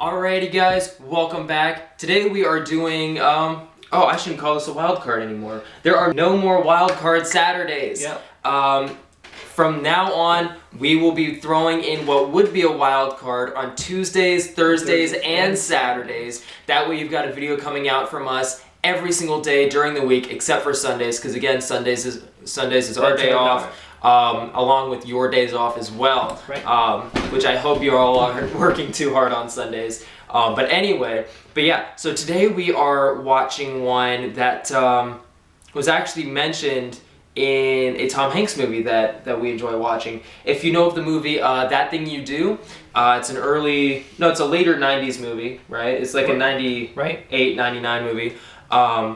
Alrighty guys, welcome back. Today we are doing, I shouldn't call this a wild card anymore. There are no more wild card Saturdays. Yep. From now on, we will be throwing in what would be a wild card on Tuesdays, Thursdays, and Saturdays. That way you've got a video coming out from us every single day during the week, except for Sundays, because again, Sundays is our day off. Along with your days off as well, right. Which I hope you all aren't working too hard on Sundays. But yeah, so today we are watching one that was actually mentioned in a Tom Hanks movie that we enjoy watching. If you know of the movie That Thing You Do, it's a later 90s movie, right? It's like a 98, 99 movie. And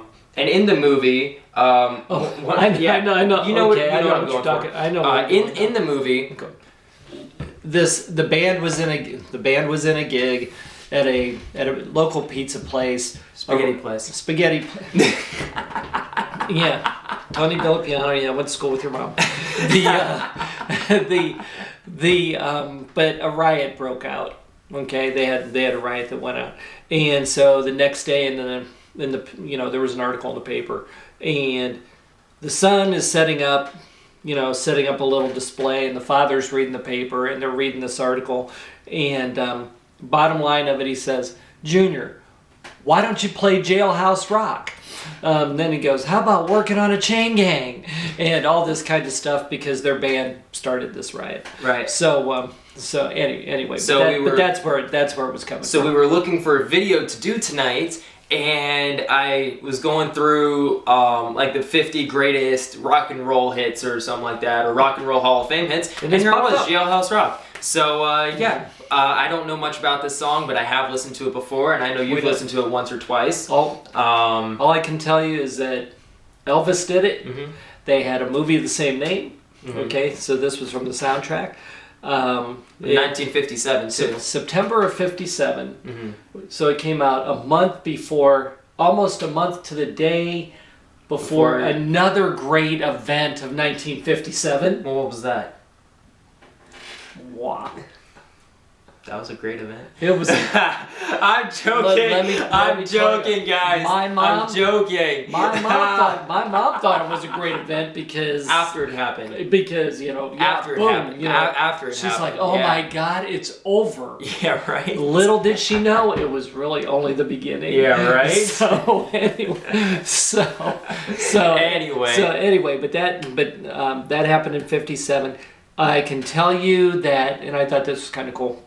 in the movie, I know. You know okay, what I'm what going you're talking. for. I know. In the movie, okay. The band was in a gig at a local pizza place, Spaghetti. Yeah, Tony Villapiano. Yeah, I went to school with your mom. But a riot broke out. Okay, they had a riot that went out, and so the next day, there was an article in the paper, and the son is setting up a little display, and the father's reading the paper, and they're reading this article, and bottom line of it, he says, "Junior, why don't you play Jailhouse Rock?" Then he goes, "How about working on a chain gang?" And all this kind of stuff because their band started this riot. Right. So anyway, but that's where it was coming from. So we were looking for a video to do tonight, and I was going through like the 50 greatest rock and roll hits or something like that, or rock and roll Hall of Fame hits, and here it was, Jailhouse Rock. So I don't know much about this song, but I have listened to it before, and I know you've listened to it once or twice. All I can tell you is that Elvis did it. Mm-hmm. They had a movie of the same name. Mm-hmm. Okay, so this was from the soundtrack. 1957 too. September of 57. Mm-hmm. So it came out almost a month to the day before another great event of 1957. Well, what was that? Wow. That was a great event. It was. I'm joking. I'm joking, guys. I'm joking. My mom thought it was a great event because after it happened. Because after it happened. She's like, "Oh my God, it's over." Yeah, right. Little did she know it was really only the beginning. Yeah, right. So anyway, but that happened in 57. I can tell you that, and I thought this was kind of cool,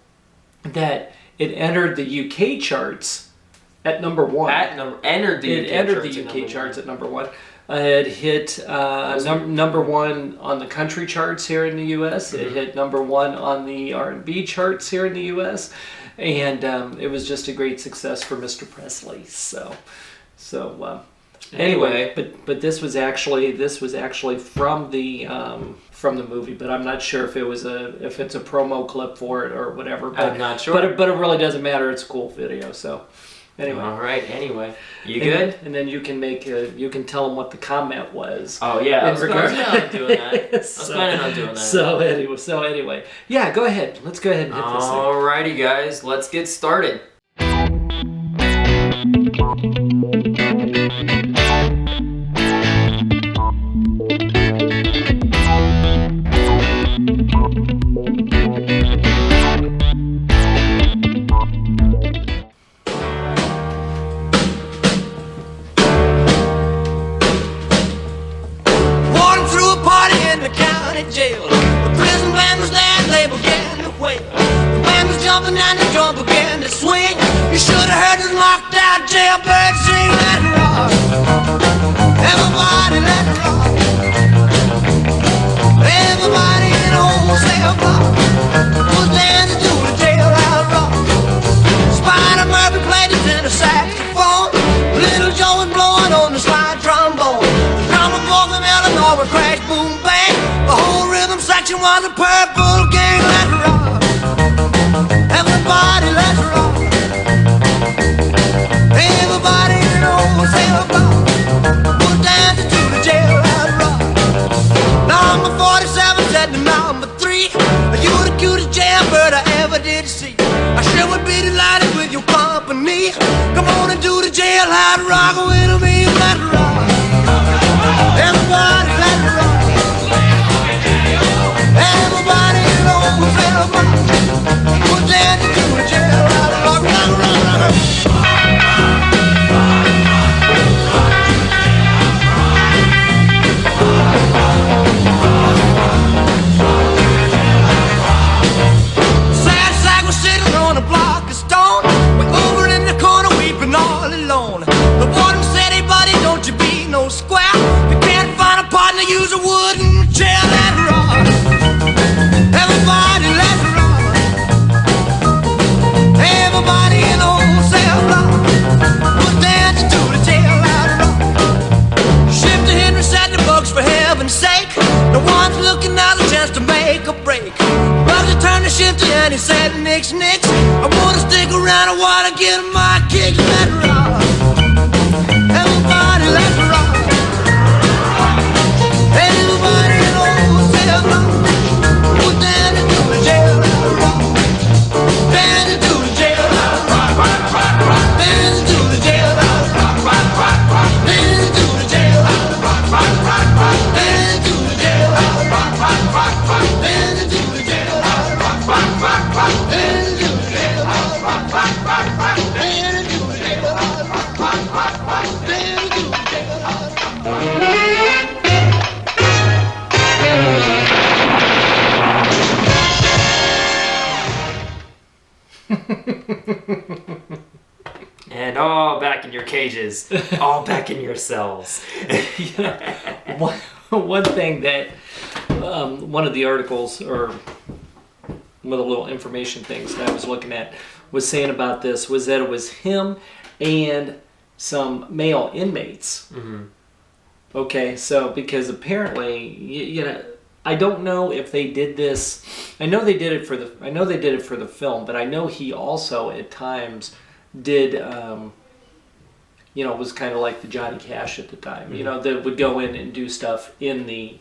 that it entered the UK charts at number one. Entered the UK charts at number one. It hit number one on the country charts here in the U.S. Mm-hmm. It hit number one on the R&B charts here in the U.S. And it was just a great success for Mr. Presley. Anyway, but this was actually from the movie, but I'm not sure if it's a promo clip for it or whatever. But, I'm not sure. But it really doesn't matter. It's a cool video. So anyway. All right. Anyway, you good? And then you can tell them what the comment was. Oh yeah, I was planning on doing that. So anyway, yeah. Go ahead. Let's go ahead and hit this thing. Alrighty, guys. Let's get started. Jail. The prison band was there and they began to wail. The band was jumping and the drum began to swing. You should have heard this knocked out jailbird sing. Let it rock. Everybody let it rock. Everybody in the whole cell block was dancing to the Jailhouse Rock. Spider Murphy played his tenor saxophone. Little Joe was blowing on the slide trombone. The drummer boy from Illinois would crash, boom, bang. The whole rhythm section was a purple gang. Let's rock. Everybody, let's rock. Everybody in the whole cell block was dancing to the Jailhouse Rock. Number 47 said to number 3, "You the cutest jailbird I ever did see. I sure would be delighted with you Jailhouse Rock with me, let it rock. Everybody let it rock. Everybody in the whole cell block was dancing to the Jailhouse Rock, rock, rock, rock. Sad sack was sitting on a block of stone. We're over in the corner weeping all alone. The warden said, hey buddy, don't you be no square. If you can't find a partner, use a wooden chair. Let it rock. Everybody let it rock. Everybody in the whole cell block was dancing to the Jailhouse Rock. Shifter Henry said the books for heaven's sake. No one's looking out a chance to make a break. Bugsy turned to Shifter and he said, nix, nix. I wanna stick around, I wanna get my kicks. Let it rock. Everybody let it rock. Everybody in the whole cell block was dancing to the Jailhouse Rock. Dancing to the Jailhouse Rock. Dancing to the Jailhouse Rock. Dancing to the Jailhouse Rock. Dancing to the Jailhouse Rock. Dancing to the Jailhouse Rock. Dancing to the Jailhouse Rock. Dancing to the Jailhouse Rock. Dancing to the Jailhouse And all back in your cages, all back in your cells. One thing that one of the articles or one of the little information things that I was looking at was saying about this was that it was him and some male inmates. Mm-hmm. Okay, so because apparently, you know, I don't know if they did this. I know they did it for the film, but I know he also at times did. You know, was kind of like the Johnny Cash at the time. Mm-hmm. You know, that would go in and do stuff in the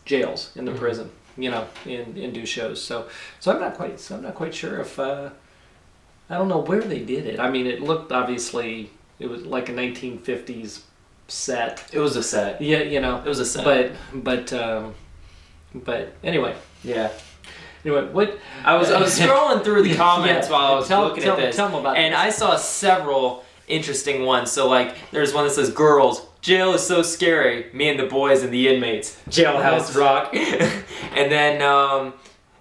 jails, in the mm-hmm. prison. You know, and do shows. So I'm not quite sure if I don't know where they did it. I mean, it looked obviously it was like a 1950s set. It was a set. Yeah, you know, it was a set. But anyway. Yeah. Anyway, what I was scrolling through the comments while I was looking at this, tell them about and this. I saw several interesting ones. So like, there's one that says, "Girls, jail is so scary. Me and the boys and the inmates. Jailhouse Rock." And then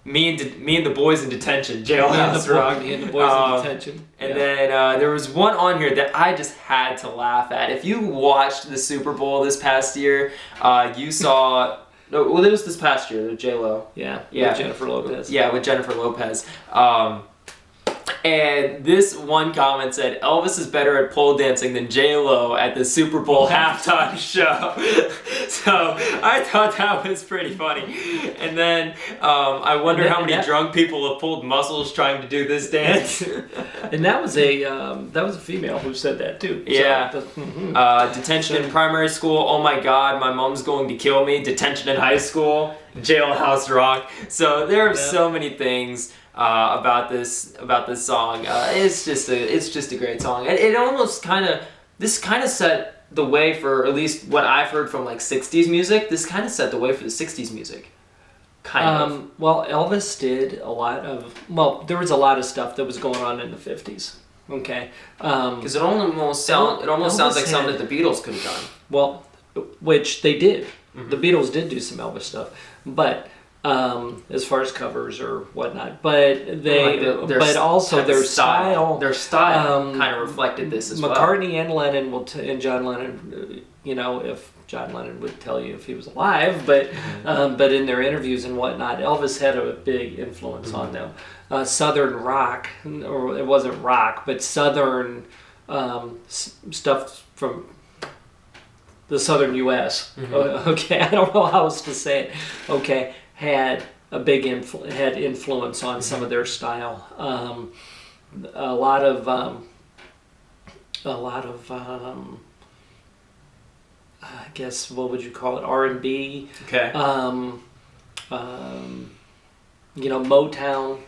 me and the boys in detention. Jailhouse Rock. Me and the boys in detention. And then there was one on here that I just had to laugh at. If you watched the Super Bowl this past year, you saw. No, well, it was this past year, J-Lo. Yeah, with Jennifer Lopez. Yeah, with Jennifer Lopez. And this one comment said, "Elvis is better at pole dancing than J-Lo at the Super Bowl halftime show." So I thought that was pretty funny. And then I wonder how many drunk people have pulled muscles trying to do this dance. And that was a female who said that too. Yeah. So, detention in primary school. Oh my God, my mom's going to kill me. Detention in high school. Jailhouse Rock. So there are so many things about this song. It's just a great song. It almost this kind of set the way for, at least what I've heard from like 60s music. This kind of set the way for the 60s music. Kind of. Well, Elvis did a lot of. Well, there was a lot of stuff that was going on in the 50s. Okay. Because it almost sounds like something that the Beatles could have done. Well, which they did. Mm-hmm. The Beatles did do some Elvis stuff, but. As far as covers or whatnot, but but also their style kind of reflected this as well. McCartney and Lennon and John Lennon, you know, if John Lennon would tell you if he was alive, but but in their interviews and whatnot, Elvis had a big influence on them. Southern rock, or it wasn't rock, but Southern stuff from the Southern U.S. Mm-hmm. Okay, I don't know how else to say it. Okay. Had a big influence on some of their style. A lot of I guess what would you call it, R&B. Okay. You know, Motown.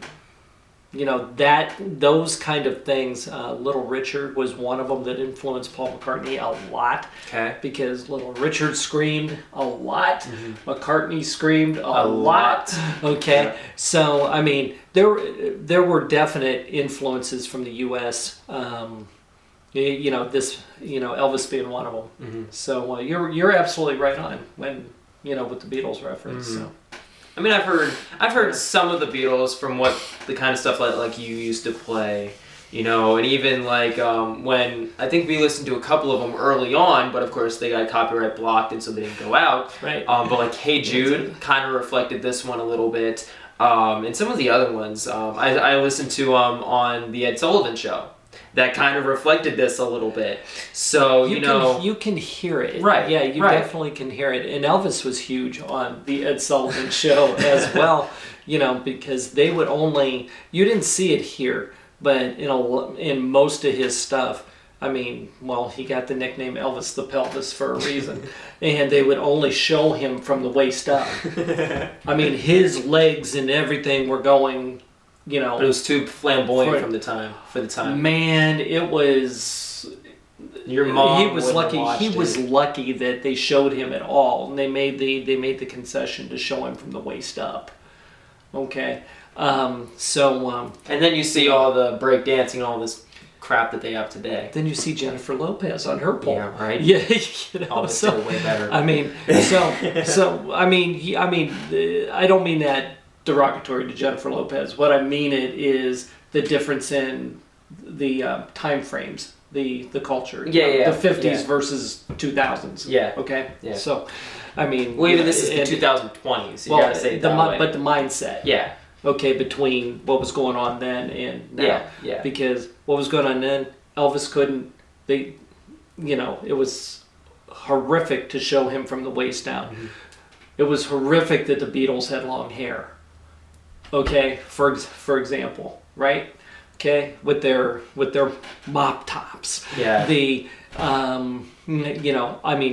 those kind of things. Little Richard was one of them that influenced Paul McCartney a lot. Okay. Because Little Richard screamed a lot. McCartney screamed a lot. Okay. Yeah. So I mean, there were definite influences from the U.S. Elvis being one of them. So you're absolutely right on when with the Beatles reference. So. I mean, I've heard some of the Beatles from what the kind of stuff like you used to play, and even like when I think we listened to a couple of them early on, but of course they got copyright blocked and so they didn't go out. Right. But like Hey Jude kind of reflected this one a little bit, and some of the other ones I listened to on the Ed Sullivan Show. That kind of reflected this a little bit. So, you can hear it. Right. Yeah, you definitely can hear it. And Elvis was huge on the Ed Sullivan Show as well, because they would you didn't see it here, but in most of his stuff, I mean, well, he got the nickname Elvis the Pelvis for a reason. And they would only show him from the waist up. I mean, his legs and everything were going... But it was too flamboyant for the time. Man, it was. Your mom. He was lucky. He was lucky that they showed him at all, and they made the concession to show him from the waist up. Okay, and then you see all the break dancing, all this crap that they have today. Then you see Jennifer Lopez on her pole. Yeah, right. Yeah, all this still way better. I mean, I don't mean that derogatory to Jennifer Lopez. What I mean is the difference in the time frames, the culture. Yeah. The 50s versus 2000s. Yeah. Okay. Yeah. So, I mean. Well, even this is the 2020s. So you gotta say it that way. But the mindset. Yeah. Okay, between what was going on then and now. Yeah. Because what was going on then, Elvis couldn't. It was horrific to show him from the waist down. It was horrific that the Beatles had long hair. Okay, for example, right? Okay, with their mop tops. Yeah.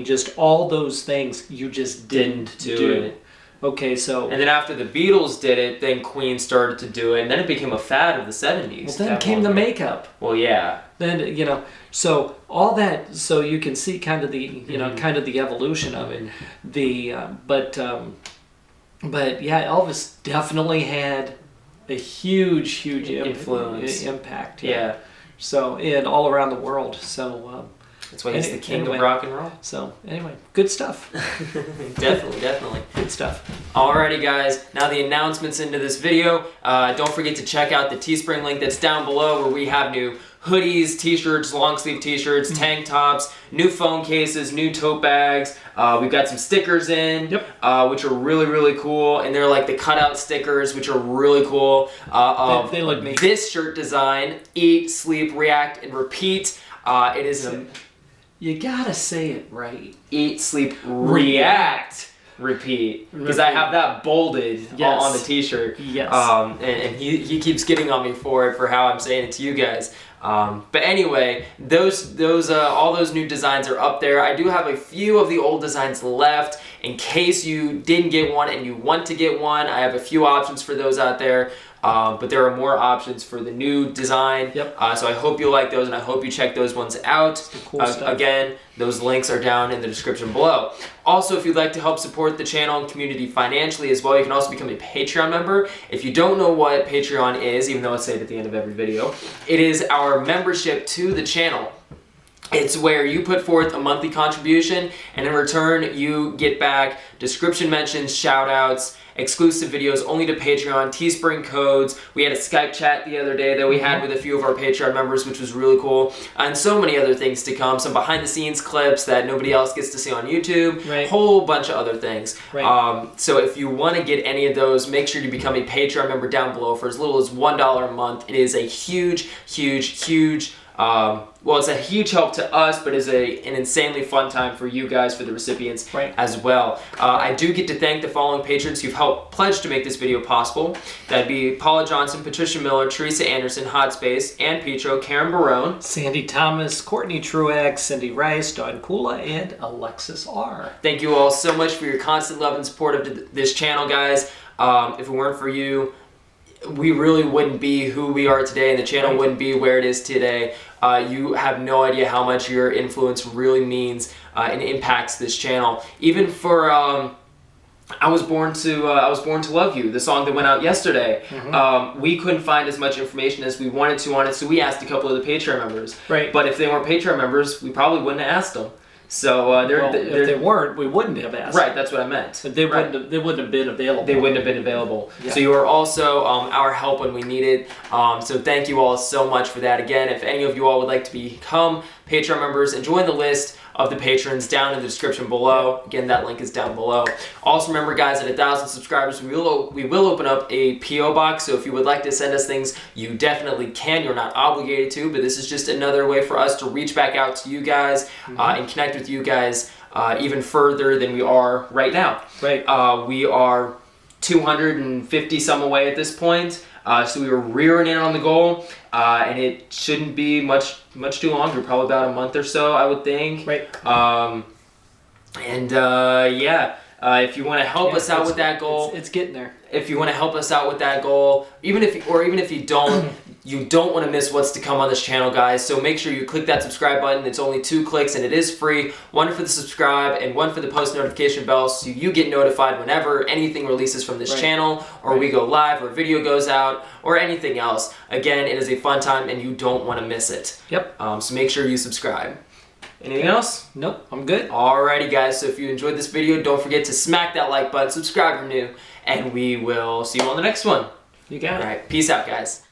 Just all those things you just didn't do. It. Okay, so. And then after the Beatles did it, then Queen started to do it, and then it became a fad of the 70s. Well, then came the makeup. Well, yeah. Then so all that, so you can see kind of the kind of the evolution of it. But yeah, Elvis definitely had a huge influence, impact. Yeah. So and all around the world. So that's why he's the king of rock and roll. So anyway, good stuff. Definitely. Good stuff. Alrighty, guys. Now the announcements into this video. Don't forget to check out the Teespring link that's down below, where we have new hoodies, t-shirts, long sleeve t-shirts, tank tops, new phone cases, new tote bags. We've got some stickers in, which are really, really cool. And they're like the cutout stickers, which are really cool. They look neat. This shirt design, Eat, Sleep, React, and Repeat. It is you gotta say it right. Eat, Sleep, React, Repeat. Because I have that bolded on the t-shirt. Yes. And he keeps getting on me for how I'm saying it to you guys. But anyway, those all those new designs are up there. I do have a few of the old designs left. In case you didn't get one and you want to get one, I have a few options for those out there. But there are more options for the new design. Yep. So I hope you like those, and I hope you check those ones out. Cool stuff. Again, those links are down in the description below. Also, if you'd like to help support the channel and community financially as well, you can also become a Patreon member. If you don't know what Patreon is, even though I say it at the end of every video, it is our membership to the channel. It's where you put forth a monthly contribution, and in return you get back description mentions, shout outs, exclusive videos only to Patreon, Teespring codes. We had a Skype chat the other day that we had with a few of our Patreon members, which was really cool, and so many other things to come. Some behind the scenes clips that nobody else gets to see on YouTube, whole bunch of other things. So if you want to get any of those, make sure to become a Patreon member down below for as little as $1 a month. It is a huge well, it's a huge help to us, but is an insanely fun time for you guys, for the recipients as well. I do get to thank the following patrons who've helped pledge to make this video possible. That'd be Paula Johnson, Patricia Miller, Teresa Anderson, Hot Space, and Petro, Karen Barone, Sandy Thomas, Courtney Truax, Cindy Rice, Don Kula, and Alexis R. Thank you all so much for your constant love and support of this channel, guys. If it weren't for you, we really wouldn't be who we are today, and the channel wouldn't be where it is today. You have no idea how much your influence really means and impacts this channel. Even for I was born to love you, the song that went out yesterday. We couldn't find as much information as we wanted to on it, so we asked a couple of the Patreon members. Right. But if they weren't Patreon members, we probably wouldn't have asked them. So if they weren't, we wouldn't have asked. Right, that's what I meant. But they wouldn't have been available. They wouldn't have been available. Yeah. So you are also our help when we need it. So thank you all so much for that. Again, if any of you all would like to become Patreon members and join the list of the patrons down in the description below. Again, that link is down below. Also remember, guys, at 1,000 subscribers, we will open up a P.O. box. So if you would like to send us things, you definitely can. You're not obligated to, but this is just another way for us to reach back out to you guys and connect with you guys even further than we are right now. Right. We are 250 some away at this point. So we were rearing in on the goal, and it shouldn't be much too longer, probably about a month or so, I would think. Right. If you want to help us out with that goal, it's getting there. If you want to help us out with that goal, even if you don't, you don't want to miss what's to come on this channel, guys. So make sure you click that subscribe button. It's only 2 clicks and it is free. 1 for the subscribe and 1 for the post notification bell, so you get notified whenever anything releases from this channel, or we go live, or a video goes out, or anything else. Again, it is a fun time and you don't want to miss it. Yep. So make sure you subscribe. Anything else? Nope, I'm good. Alrighty, guys. So if you enjoyed this video, don't forget to smack that like button, subscribe if you're new, and we will see you on the next one. You got it. Alright, peace out, guys.